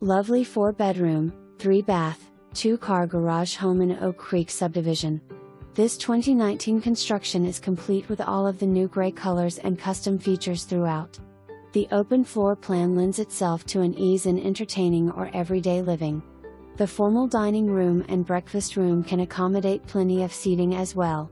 Lovely 4-bedroom, 3-bath, 2-car garage home in Oak Creek Subdivision. This 2019 construction is complete with all of the new gray colors and custom features throughout. The open floor plan lends itself to an ease in entertaining or everyday living. The formal dining room and breakfast room can accommodate plenty of seating as well.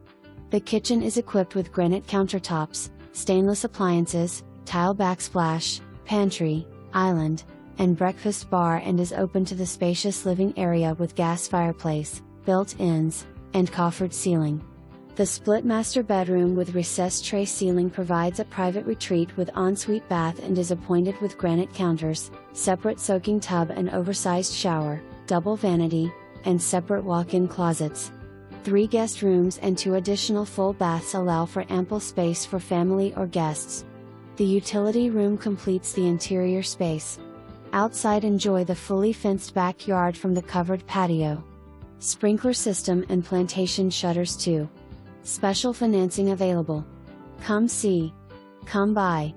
The kitchen is equipped with granite countertops, stainless appliances, tile backsplash, pantry, island, and breakfast bar, and is open to the spacious living area with gas fireplace, built-ins, and coffered ceiling. The split master bedroom with recessed tray ceiling provides a private retreat with ensuite bath and is appointed with granite counters, separate soaking tub and oversized shower, double vanity, and separate walk-in closets. 3 guest rooms and 2 additional full baths allow for ample space for family or guests. The utility room completes the interior space. Outside, enjoy the fully fenced backyard from the covered patio. Sprinkler system and plantation shutters too. Special financing available. Come see. Come buy.